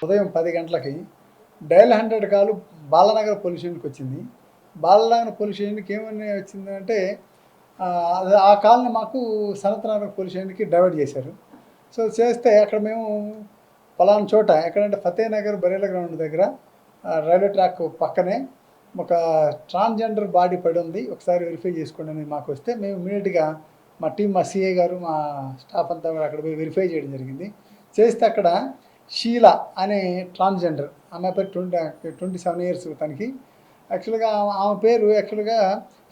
ఉదయం 10 గంటలకి డయల్ 100 కాలు బాలానగర్ పోలీస్ స్టేషన్‌కి వచ్చింది. బాలానగర్ పోలీస్ స్టేషన్‌కి ఏమని వచ్చిందంటే ఆ కాల్‌ని మాకు సనత్నగర్ పోలీస్ స్టేషన్‌కి డైవర్ట్ చేశారు. సో, చేస్తే అక్కడ మేము పలానా చోట ఎక్కడంటే ఫతేనగర్ బరేలా గ్రౌండ్ దగ్గర రైల్వే ట్రాక్ పక్కనే ఒక ట్రాన్స్‌జెండర్ బాడీ పడి ఉంది. ఒకసారి వెరిఫై చేసుకోండి అని మాకు వస్తే మేము ఇమ్మీడియేట్‌గా మా టీమ్, మా సీఐ గారు, మా స్టాఫ్ అంతా కూడా అక్కడ పోయి వెరిఫై చేయడం జరిగింది. చేస్తే అక్కడ షీలా అనే ట్రాన్స్‌జెండర్ ఆమె పేరు 27 ఇయర్స్ తనకి. యాక్చువల్‌గా ఆమె పేరు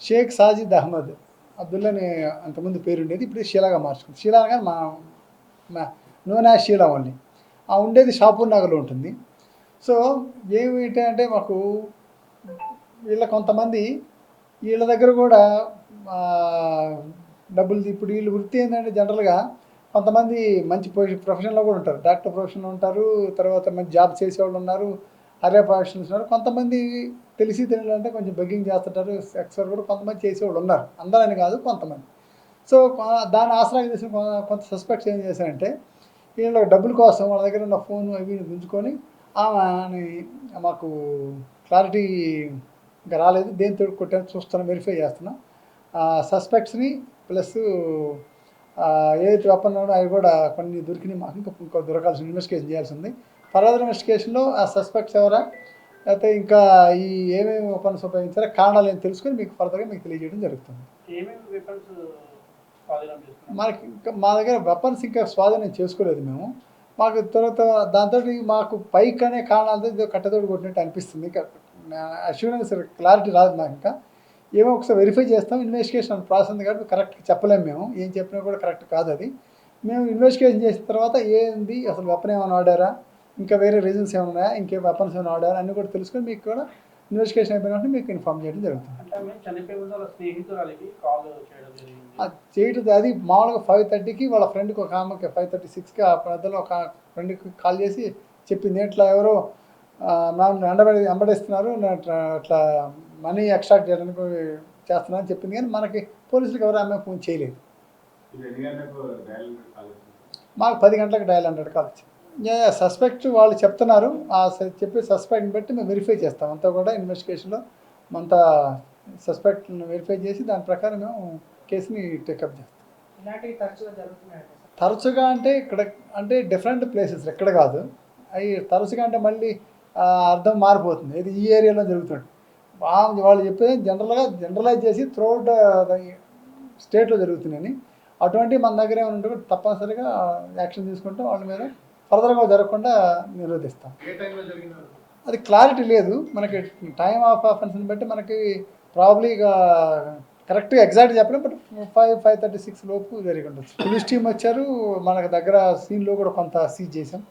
షేక్ సాజిద్ అహ్మద్ అబ్దుల్లా అని అంతకుముందు పేరుండేది. ఇప్పుడు షీలాగా మార్చుకుంది. షీలా అనగానే మా నోన్ యాజ్ షీలా ఓన్లీ. ఉండేది షాపూర్ నగర్‌లో ఉంటుంది. సో, ఏమిటంటే మాకు వీళ్ళ కొంతమంది వీళ్ళ దగ్గర కూడా డబ్బులు ఇప్పుడు వీళ్ళ వృత్తి ఏంటంటే జనరల్‌గా కొంతమంది మంచి ప్రొఫెషన్‌లో కూడా ఉంటారు. డాక్టర్ ప్రొఫెషన్‌లో ఉంటారు. తర్వాత మంచి జాబ్ చేసేవాళ్ళు ఉన్నారు. హైర్ ప్రొఫెషనల్స్ ఉన్నారు. కొంతమంది తెలిసి తెలియదంటే కొంచెం బెగ్గింగ్ చేస్తుంటారు. సెక్స్ వర్క్ కూడా కొంతమంది చేసేవాళ్ళు ఉన్నారు. అందరని కాదు, కొంతమంది. సో, దాన్ని ఆసరాగా చేసిన కొంత సస్పెక్ట్స్ ఏం చేశారంటే వీళ్ళ డబ్బుల కోసం వాళ్ళ దగ్గర ఉన్న ఫోన్ అవి గుంజుకొని ఆమెని మాకు క్లారిటీ ఇంకా రాలేదు. దేనితో కొట్టాను చూస్తున్నాం, వెరిఫై చేస్తున్నాం. సస్పెక్ట్స్ని ప్లస్ ఏదైతే వెపన్ ఉన్నాడో అవి కూడా కొన్ని దొరికినాయి. మాకు ఇంకో దొరకాల్సిన ఇన్వెస్టిగేషన్ చేయాల్సి ఉంది. ఫర్దర్ ఇన్వెస్టిగేషన్లో ఆ సస్పెక్ట్స్ ఎవరా, లేకపోతే ఇంకా ఈ ఏమేమి వెపన్స్ ఉపయోగించారో కారణాలు ఏం తెలుసుకొని మీకు ఫర్దర్గా మీకు తెలియజేయడం జరుగుతుంది. మనకి ఇంకా మా దగ్గర వెపన్స్ ఇంకా స్వాధీనం చేసుకోలేదు మేము. మాకు తర్వాత దాంతో మాకు పైకి అనే కారణాలతో కట్టెతోడు కొట్టినట్టు అనిపిస్తుంది. ఇంకా అష్యూరెన్స్ క్లారిటీ రాదు నాకు. ఇంకా ఏమో ఒకసారి వెరిఫై చేస్తాం. ఇన్వెస్టిగేషన్ ప్రాసెస్ ఉంది కాబట్టి కరెక్ట్గా చెప్పలేము మేము. ఏం చెప్పినా కూడా కరెక్ట్ కాదు అది. మేము ఇన్వెస్టిగేషన్ చేసిన తర్వాత ఏంది అసలు వెపన్ ఏమైనా వాడారా, ఇంకా వేరే రీజన్స్ ఏమైనా ఉన్నాయా, ఇంకేం వెపన్స్ ఏమైనా వాడారా అన్నీ కూడా తెలుసుకొని మీకు కూడా ఇన్వెస్టిగేషన్ అయిపోయినట్టు మీకు ఇన్ఫార్మ్ చేయడం జరుగుతుంది. చేయడం అది మామూలుగా 5:30కి వాళ్ళ ఫ్రెండ్కి ఒక ఆమెకి 5:36కి ఆ పెద్దలో ఒక ఫ్రెండ్కి కాల్ చేసి చెప్పింది. ఇట్లా ఎవరో నన్ను వెంబడిస్తున్నారు, అట్లా మనీ ఎక్స్ట్రాక్ట్ చేయడానికి చేస్తున్నారని చెప్పింది. కానీ మనకి పోలీసులకు ఎవరు ఆమె ఫోన్ చేయలేదు. మాకు 10 గంటలకు డయల్ 100 కాల్ వచ్చింది. సస్పెక్ట్ వాళ్ళు చెప్తున్నారు. చెప్పే సస్పెక్ట్ని బట్టి మేము వెరిఫై చేస్తాం. అంతా కూడా ఇన్వెస్టిగేషన్లో అంతా సస్పెక్ట్ని వెరిఫై చేసి దాని ప్రకారం మేము కేసుని టేకప్ చేస్తాం. తరచుగా అంటే ఇక్కడ అంటే డిఫరెంట్ ప్లేసెస్ ఎక్కడ కాదు. అవి తరచుగా అంటే మళ్ళీ అర్థం మారిపోతుంది. ఇది ఈ ఏరియాలో జరుగుతుంది. వాళ్ళు చెప్పేది జనరలైజ్ చేసి త్రూఅవుట్ స్టేట్లో జరుగుతున్నాయని. అటువంటి మన దగ్గర ఏమైనా ఉంటే కూడా తప్పనిసరిగా యాక్షన్ తీసుకుంటాం. వాళ్ళ మీద ఫర్దర్గా జరగకుండా నిరోధిస్తాం. అది క్లారిటీ లేదు మనకి. టైమ్ ఆఫ్ అఫెన్స్ని బట్టి మనకి ప్రాబ్లీగా కరెక్ట్గా ఎగ్జాక్ట్ చెప్పలేం. బట్ 5:36 లోపు జరిగి ఉండొచ్చు. పోలీస్ టీం వచ్చారు. మనకు దగ్గర సీన్లో కూడా కొంత సీజ్ చేసాం.